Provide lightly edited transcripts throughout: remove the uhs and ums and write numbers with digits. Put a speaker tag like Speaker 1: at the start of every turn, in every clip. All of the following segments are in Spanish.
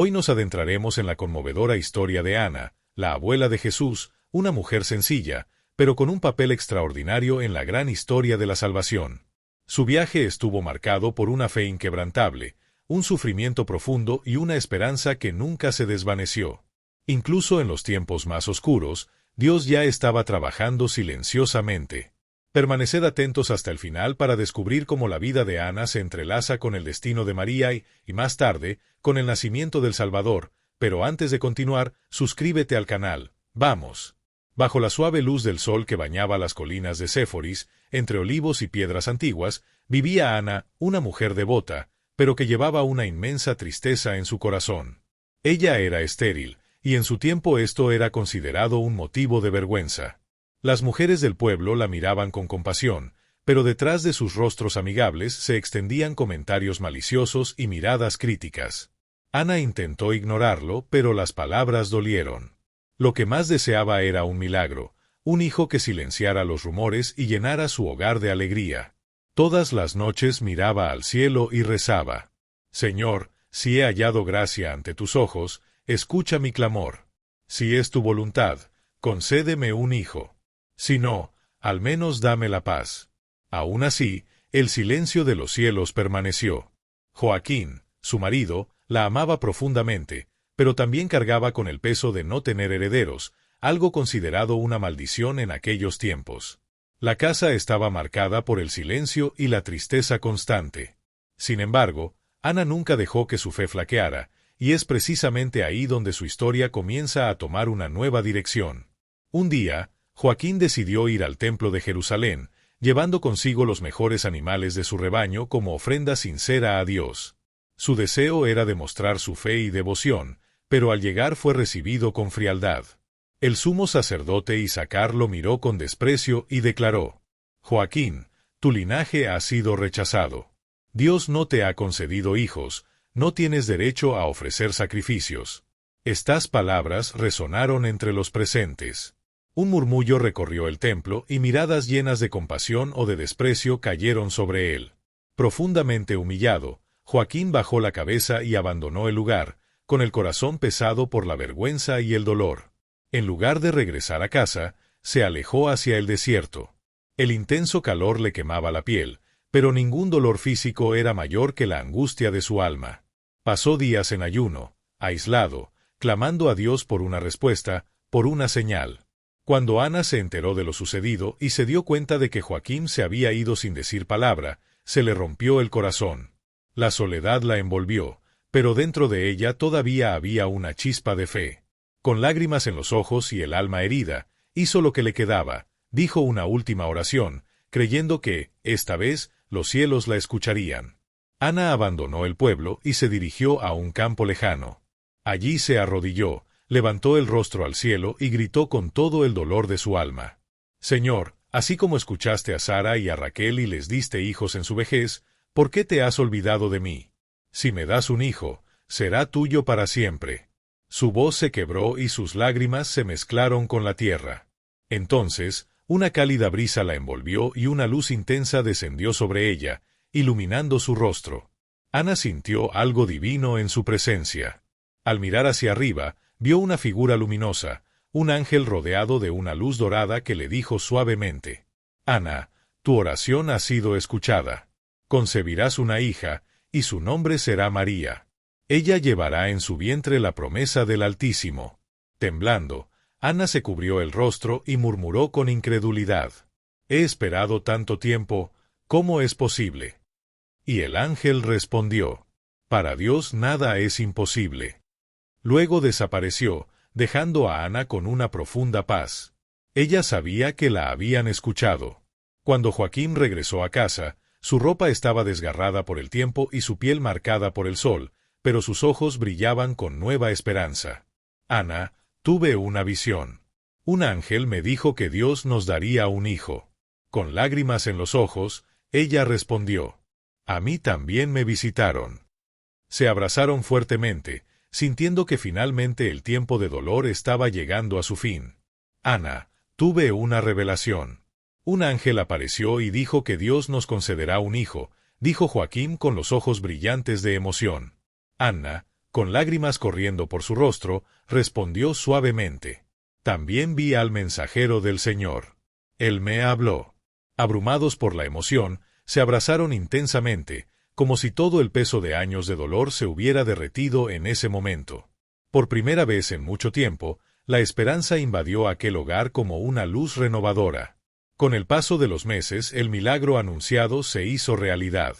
Speaker 1: Hoy nos adentraremos en la conmovedora historia de Ana, la abuela de Jesús, una mujer sencilla, pero con un papel extraordinario en la gran historia de la salvación. Su viaje estuvo marcado por una fe inquebrantable, un sufrimiento profundo y una esperanza que nunca se desvaneció. Incluso en los tiempos más oscuros, Dios ya estaba trabajando silenciosamente. Permaneced atentos hasta el final para descubrir cómo la vida de Ana se entrelaza con el destino de María y más tarde, con el nacimiento del Salvador, pero antes de continuar, suscríbete al canal. ¡Vamos! Bajo la suave luz del sol que bañaba las colinas de Séforis, entre olivos y piedras antiguas, vivía Ana, una mujer devota, pero que llevaba una inmensa tristeza en su corazón. Ella era estéril, y en su tiempo esto era considerado un motivo de vergüenza. Las mujeres del pueblo la miraban con compasión, pero detrás de sus rostros amigables se extendían comentarios maliciosos y miradas críticas. Ana intentó ignorarlo, pero las palabras dolieron. Lo que más deseaba era un milagro, un hijo que silenciara los rumores y llenara su hogar de alegría. Todas las noches miraba al cielo y rezaba: Señor, si he hallado gracia ante tus ojos, escucha mi clamor. Si es tu voluntad, concédeme un hijo. Si no, al menos dame la paz. Aún así, el silencio de los cielos permaneció. Joaquín, su marido, la amaba profundamente, pero también cargaba con el peso de no tener herederos, algo considerado una maldición en aquellos tiempos. La casa estaba marcada por el silencio y la tristeza constante. Sin embargo, Ana nunca dejó que su fe flaqueara, y es precisamente ahí donde su historia comienza a tomar una nueva dirección. Un día, Joaquín decidió ir al templo de Jerusalén, llevando consigo los mejores animales de su rebaño como ofrenda sincera a Dios. Su deseo era demostrar su fe y devoción, pero al llegar fue recibido con frialdad. El sumo sacerdote Isacar lo miró con desprecio y declaró: Joaquín, tu linaje ha sido rechazado. Dios no te ha concedido hijos, no tienes derecho a ofrecer sacrificios. Estas palabras resonaron entre los presentes. Un murmullo recorrió el templo y miradas llenas de compasión o de desprecio cayeron sobre él. Profundamente humillado, Joaquín bajó la cabeza y abandonó el lugar, con el corazón pesado por la vergüenza y el dolor. En lugar de regresar a casa, se alejó hacia el desierto. El intenso calor le quemaba la piel, pero ningún dolor físico era mayor que la angustia de su alma. Pasó días en ayuno, aislado, clamando a Dios por una respuesta, por una señal. Cuando Ana se enteró de lo sucedido y se dio cuenta de que Joaquín se había ido sin decir palabra, se le rompió el corazón. La soledad la envolvió, pero dentro de ella todavía había una chispa de fe. Con lágrimas en los ojos y el alma herida, hizo lo que le quedaba, dijo una última oración, creyendo que, esta vez, los cielos la escucharían. Ana abandonó el pueblo y se dirigió a un campo lejano. Allí se arrodilló, levantó el rostro al cielo y gritó con todo el dolor de su alma: Señor, así como escuchaste a Sara y a Raquel y les diste hijos en su vejez, ¿por qué te has olvidado de mí? Si me das un hijo, será tuyo para siempre. Su voz se quebró y sus lágrimas se mezclaron con la tierra. Entonces, una cálida brisa la envolvió y una luz intensa descendió sobre ella, iluminando su rostro. Ana sintió algo divino en su presencia. Al mirar hacia arriba, vio una figura luminosa, un ángel rodeado de una luz dorada que le dijo suavemente: Ana, tu oración ha sido escuchada. Concebirás una hija, y su nombre será María. Ella llevará en su vientre la promesa del Altísimo. Temblando, Ana se cubrió el rostro y murmuró con incredulidad: He esperado tanto tiempo, ¿cómo es posible? Y el ángel respondió: Para Dios nada es imposible. Luego desapareció, dejando a Ana con una profunda paz. Ella sabía que la habían escuchado. Cuando Joaquín regresó a casa, su ropa estaba desgarrada por el tiempo y su piel marcada por el sol, pero sus ojos brillaban con nueva esperanza. Ana, tuve una visión. Un ángel me dijo que Dios nos daría un hijo. Con lágrimas en los ojos, ella respondió: A mí también me visitaron. Se abrazaron fuertemente, sintiendo que finalmente el tiempo de dolor estaba llegando a su fin. Ana, tuve una revelación. Un ángel apareció y dijo que Dios nos concederá un hijo, dijo Joaquín con los ojos brillantes de emoción. Ana, con lágrimas corriendo por su rostro, respondió suavemente: «También vi al mensajero del Señor. Él me habló». Abrumados por la emoción, se abrazaron intensamente, como si todo el peso de años de dolor se hubiera derretido en ese momento. Por primera vez en mucho tiempo, la esperanza invadió aquel hogar como una luz renovadora. Con el paso de los meses, el milagro anunciado se hizo realidad.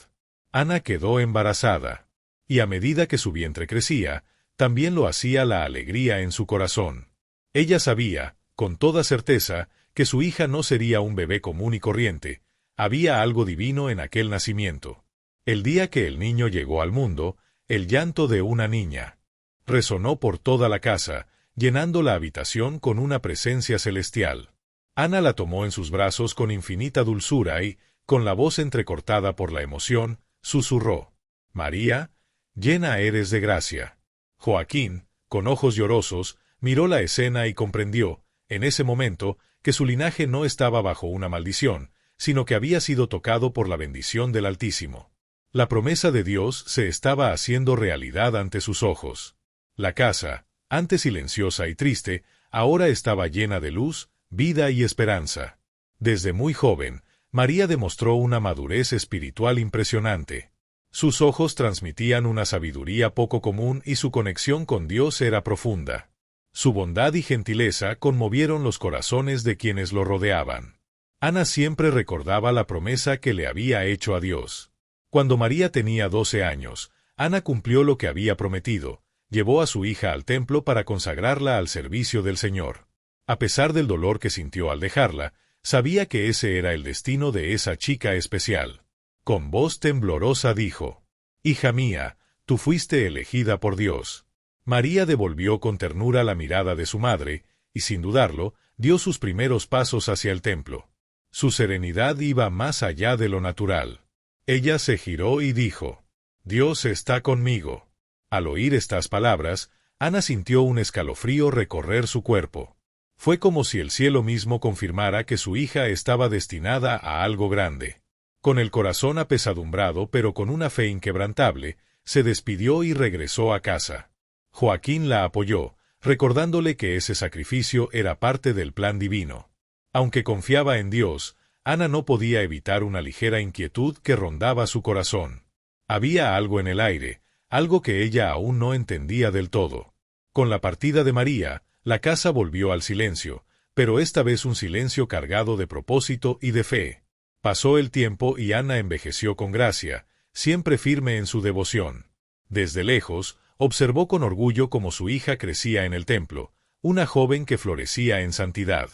Speaker 1: Ana quedó embarazada. Y a medida que su vientre crecía, también lo hacía la alegría en su corazón. Ella sabía, con toda certeza, que su hija no sería un bebé común y corriente. Había algo divino en aquel nacimiento. El día que el niño llegó al mundo, el llanto de una niña resonó por toda la casa, llenando la habitación con una presencia celestial. Ana la tomó en sus brazos con infinita dulzura y, con la voz entrecortada por la emoción, susurró: «María, llena eres de gracia». Joaquín, con ojos llorosos, miró la escena y comprendió, en ese momento, que su linaje no estaba bajo una maldición, sino que había sido tocado por la bendición del Altísimo. La promesa de Dios se estaba haciendo realidad ante sus ojos. La casa, antes silenciosa y triste, ahora estaba llena de luz, vida y esperanza. Desde muy joven, María demostró una madurez espiritual impresionante. Sus ojos transmitían una sabiduría poco común y su conexión con Dios era profunda. Su bondad y gentileza conmovieron los corazones de quienes lo rodeaban. Ana siempre recordaba la promesa que le había hecho a Dios. Cuando María tenía 12 años, Ana cumplió lo que había prometido: llevó a su hija al templo para consagrarla al servicio del Señor. A pesar del dolor que sintió al dejarla, sabía que ese era el destino de esa chica especial. Con voz temblorosa dijo: «Hija mía, tú fuiste elegida por Dios». María devolvió con ternura la mirada de su madre, y sin dudarlo, dio sus primeros pasos hacia el templo. Su serenidad iba más allá de lo natural. Ella se giró y dijo: «Dios está conmigo». Al oír estas palabras, Ana sintió un escalofrío recorrer su cuerpo. Fue como si el cielo mismo confirmara que su hija estaba destinada a algo grande. Con el corazón apesadumbrado pero con una fe inquebrantable, se despidió y regresó a casa. Joaquín la apoyó, recordándole que ese sacrificio era parte del plan divino. Aunque confiaba en Dios, Ana no podía evitar una ligera inquietud que rondaba su corazón. Había algo en el aire, algo que ella aún no entendía del todo. Con la partida de María, la casa volvió al silencio, pero esta vez un silencio cargado de propósito y de fe. Pasó el tiempo y Ana envejeció con gracia, siempre firme en su devoción. Desde lejos, observó con orgullo cómo su hija crecía en el templo, una joven que florecía en santidad.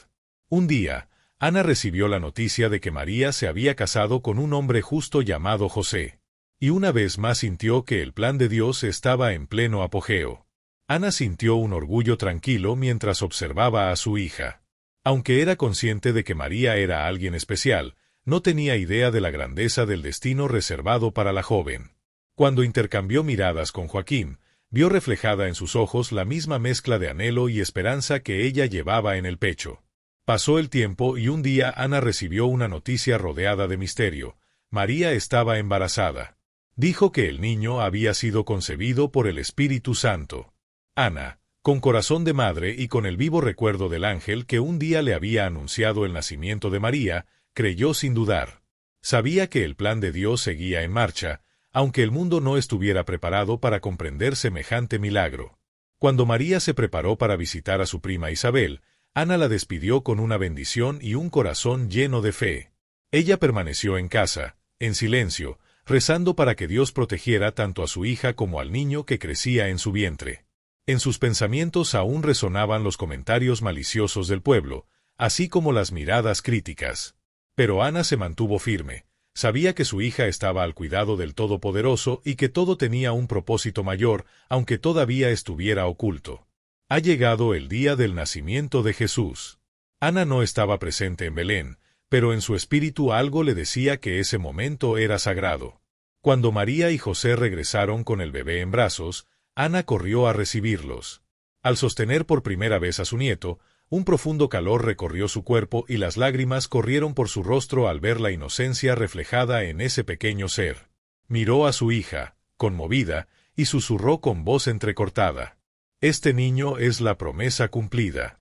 Speaker 1: Un día, Ana recibió la noticia de que María se había casado con un hombre justo llamado José. Y una vez más sintió que el plan de Dios estaba en pleno apogeo. Ana sintió un orgullo tranquilo mientras observaba a su hija. Aunque era consciente de que María era alguien especial, no tenía idea de la grandeza del destino reservado para la joven. Cuando intercambió miradas con Joaquín, vio reflejada en sus ojos la misma mezcla de anhelo y esperanza que ella llevaba en el pecho. Pasó el tiempo y un día Ana recibió una noticia rodeada de misterio: María estaba embarazada. Dijo que el niño había sido concebido por el Espíritu Santo. Ana, con corazón de madre y con el vivo recuerdo del ángel que un día le había anunciado el nacimiento de María, creyó sin dudar. Sabía que el plan de Dios seguía en marcha, aunque el mundo no estuviera preparado para comprender semejante milagro. Cuando María se preparó para visitar a su prima Isabel, Ana la despidió con una bendición y un corazón lleno de fe. Ella permaneció en casa, en silencio, rezando para que Dios protegiera tanto a su hija como al niño que crecía en su vientre. En sus pensamientos aún resonaban los comentarios maliciosos del pueblo, así como las miradas críticas. Pero Ana se mantuvo firme. Sabía que su hija estaba al cuidado del Todopoderoso y que todo tenía un propósito mayor, aunque todavía estuviera oculto. Ha llegado el día del nacimiento de Jesús. Ana no estaba presente en Belén, pero en su espíritu algo le decía que ese momento era sagrado. Cuando María y José regresaron con el bebé en brazos, Ana corrió a recibirlos. Al sostener por primera vez a su nieto, un profundo calor recorrió su cuerpo y las lágrimas corrieron por su rostro al ver la inocencia reflejada en ese pequeño ser. Miró a su hija, conmovida, y susurró con voz entrecortada: «Este niño es la promesa cumplida».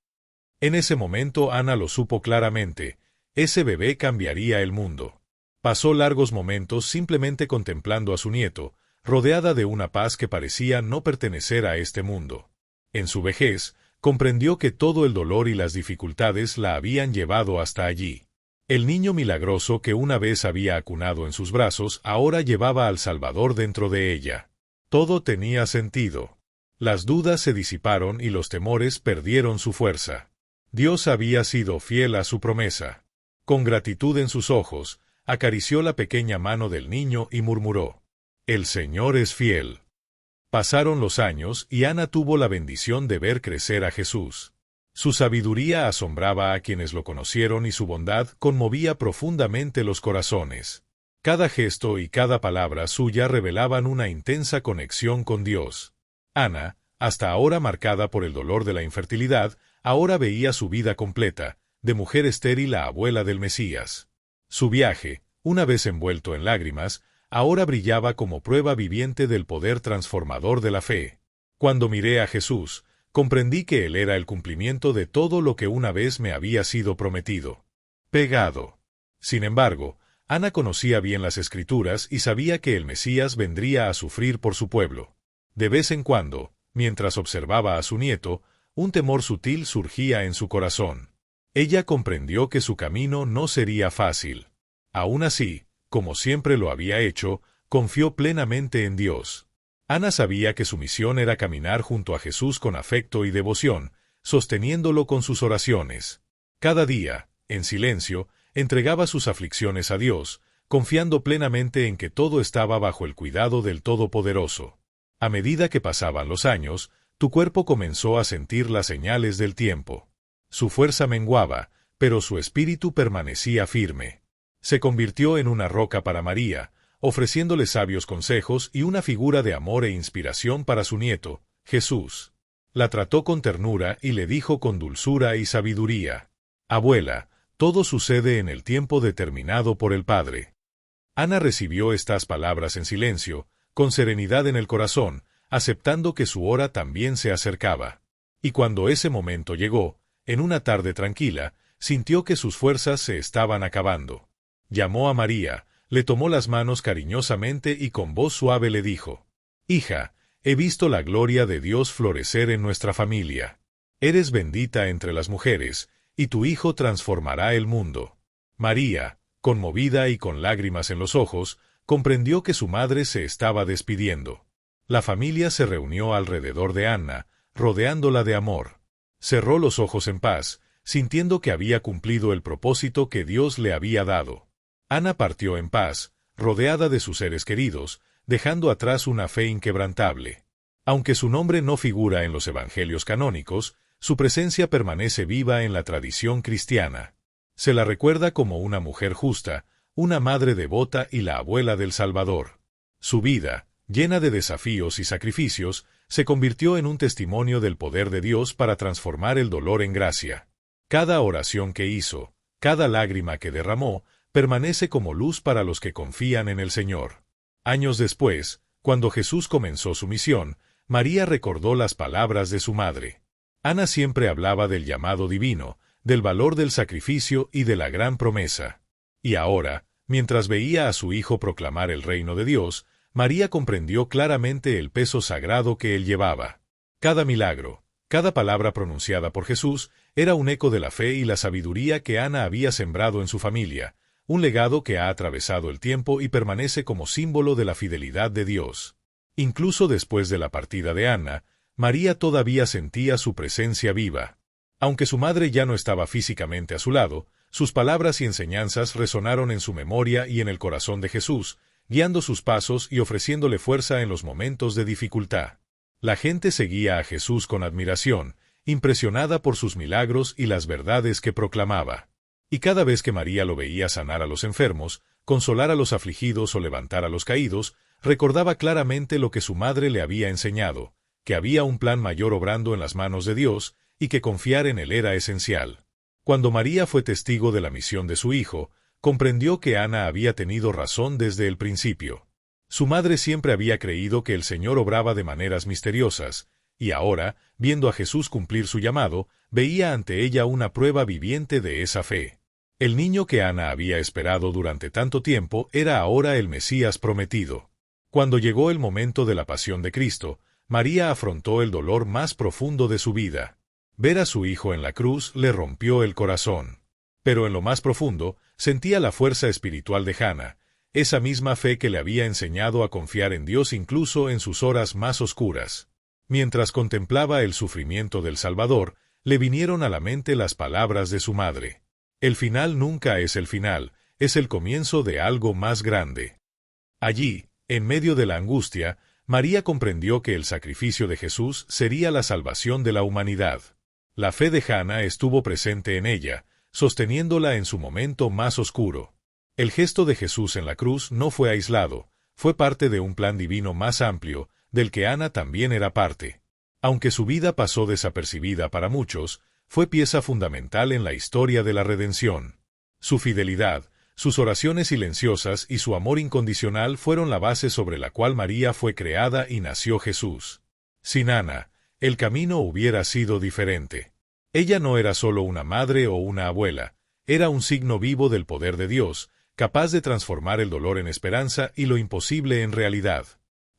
Speaker 1: En ese momento Ana lo supo claramente: ese bebé cambiaría el mundo. Pasó largos momentos simplemente contemplando a su nieto, rodeada de una paz que parecía no pertenecer a este mundo. En su vejez, comprendió que todo el dolor y las dificultades la habían llevado hasta allí. El niño milagroso que una vez había acunado en sus brazos ahora llevaba al Salvador dentro de ella. Todo tenía sentido. Las dudas se disiparon y los temores perdieron su fuerza. Dios había sido fiel a su promesa. Con gratitud en sus ojos, acarició la pequeña mano del niño y murmuró: «El Señor es fiel». Pasaron los años y Ana tuvo la bendición de ver crecer a Jesús. Su sabiduría asombraba a quienes lo conocieron y su bondad conmovía profundamente los corazones. Cada gesto y cada palabra suya revelaban una intensa conexión con Dios. Ana, hasta ahora marcada por el dolor de la infertilidad, ahora veía su vida completa, de mujer estéril a abuela del Mesías. Su viaje, una vez envuelto en lágrimas, ahora brillaba como prueba viviente del poder transformador de la fe. Cuando miré a Jesús, comprendí que Él era el cumplimiento de todo lo que una vez me había sido prometido. Pegado. Sin embargo, Ana conocía bien las Escrituras y sabía que el Mesías vendría a sufrir por su pueblo. De vez en cuando, mientras observaba a su nieto, un temor sutil surgía en su corazón. Ella comprendió que su camino no sería fácil. Aún así, como siempre lo había hecho, confió plenamente en Dios. Ana sabía que su misión era caminar junto a Jesús con afecto y devoción, sosteniéndolo con sus oraciones. Cada día, en silencio, entregaba sus aflicciones a Dios, confiando plenamente en que todo estaba bajo el cuidado del Todopoderoso. A medida que pasaban los años, tu cuerpo comenzó a sentir las señales del tiempo. Su fuerza menguaba, pero su espíritu permanecía firme. Se convirtió en una roca para María, ofreciéndole sabios consejos y una figura de amor e inspiración para su nieto, Jesús. La trató con ternura y le dijo con dulzura y sabiduría: «Abuela, todo sucede en el tiempo determinado por el Padre». Ana recibió estas palabras en silencio, con serenidad en el corazón, aceptando que su hora también se acercaba. Y cuando ese momento llegó, en una tarde tranquila, sintió que sus fuerzas se estaban acabando. Llamó a María, le tomó las manos cariñosamente y con voz suave le dijo: «Hija, he visto la gloria de Dios florecer en nuestra familia. Eres bendita entre las mujeres, y tu hijo transformará el mundo». María, conmovida y con lágrimas en los ojos, comprendió que su madre se estaba despidiendo. La familia se reunió alrededor de Ana, rodeándola de amor. Cerró los ojos en paz, sintiendo que había cumplido el propósito que Dios le había dado. Ana partió en paz, rodeada de sus seres queridos, dejando atrás una fe inquebrantable. Aunque su nombre no figura en los evangelios canónicos, su presencia permanece viva en la tradición cristiana. Se la recuerda como una mujer justa, una madre devota y la abuela del Salvador. Su vida, llena de desafíos y sacrificios, se convirtió en un testimonio del poder de Dios para transformar el dolor en gracia. Cada oración que hizo, cada lágrima que derramó, permanece como luz para los que confían en el Señor. Años después, cuando Jesús comenzó su misión, María recordó las palabras de su madre. Ana siempre hablaba del llamado divino, del valor del sacrificio y de la gran promesa. Y ahora, mientras veía a su hijo proclamar el reino de Dios, María comprendió claramente el peso sagrado que él llevaba. Cada milagro, cada palabra pronunciada por Jesús, era un eco de la fe y la sabiduría que Ana había sembrado en su familia, un legado que ha atravesado el tiempo y permanece como símbolo de la fidelidad de Dios. Incluso después de la partida de Ana, María todavía sentía su presencia viva. Aunque su madre ya no estaba físicamente a su lado, sus palabras y enseñanzas resonaron en su memoria y en el corazón de Jesús, guiando sus pasos y ofreciéndole fuerza en los momentos de dificultad. La gente seguía a Jesús con admiración, impresionada por sus milagros y las verdades que proclamaba. Y cada vez que María lo veía sanar a los enfermos, consolar a los afligidos o levantar a los caídos, recordaba claramente lo que su madre le había enseñado, que había un plan mayor obrando en las manos de Dios y que confiar en él era esencial. Cuando María fue testigo de la misión de su hijo, comprendió que Ana había tenido razón desde el principio. Su madre siempre había creído que el Señor obraba de maneras misteriosas, y ahora, viendo a Jesús cumplir su llamado, veía ante ella una prueba viviente de esa fe. El niño que Ana había esperado durante tanto tiempo era ahora el Mesías prometido. Cuando llegó el momento de la pasión de Cristo, María afrontó el dolor más profundo de su vida. Ver a su hijo en la cruz le rompió el corazón. Pero en lo más profundo, sentía la fuerza espiritual de Hannah, esa misma fe que le había enseñado a confiar en Dios incluso en sus horas más oscuras. Mientras contemplaba el sufrimiento del Salvador, le vinieron a la mente las palabras de su madre. El final nunca es el final, es el comienzo de algo más grande. Allí, en medio de la angustia, María comprendió que el sacrificio de Jesús sería la salvación de la humanidad. La fe de Hannah estuvo presente en ella, sosteniéndola en su momento más oscuro. El gesto de Jesús en la cruz no fue aislado, fue parte de un plan divino más amplio, del que Ana también era parte. Aunque su vida pasó desapercibida para muchos, fue pieza fundamental en la historia de la redención. Su fidelidad, sus oraciones silenciosas y su amor incondicional fueron la base sobre la cual María fue creada y nació Jesús. Sin Ana, el camino hubiera sido diferente. Ella no era solo una madre o una abuela, era un signo vivo del poder de Dios, capaz de transformar el dolor en esperanza y lo imposible en realidad.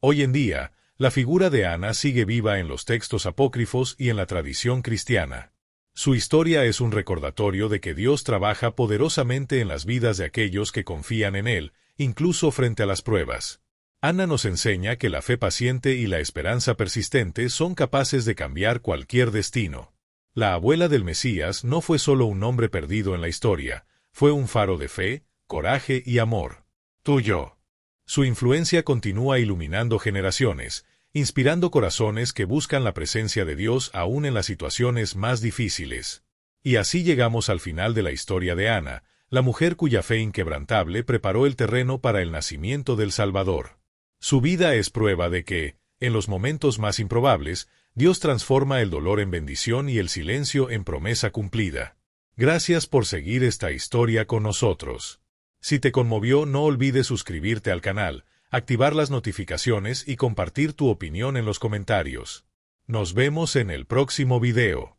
Speaker 1: Hoy en día, la figura de Ana sigue viva en los textos apócrifos y en la tradición cristiana. Su historia es un recordatorio de que Dios trabaja poderosamente en las vidas de aquellos que confían en Él, incluso frente a las pruebas. Ana nos enseña que la fe paciente y la esperanza persistente son capaces de cambiar cualquier destino. La abuela del Mesías no fue solo un hombre perdido en la historia, fue un faro de fe, coraje y amor. Tuyo. Su influencia continúa iluminando generaciones, inspirando corazones que buscan la presencia de Dios aún en las situaciones más difíciles. Y así llegamos al final de la historia de Ana, la mujer cuya fe inquebrantable preparó el terreno para el nacimiento del Salvador. Su vida es prueba de que, en los momentos más improbables, Dios transforma el dolor en bendición y el silencio en promesa cumplida. Gracias por seguir esta historia con nosotros. Si te conmovió, no olvides suscribirte al canal, activar las notificaciones y compartir tu opinión en los comentarios. Nos vemos en el próximo video.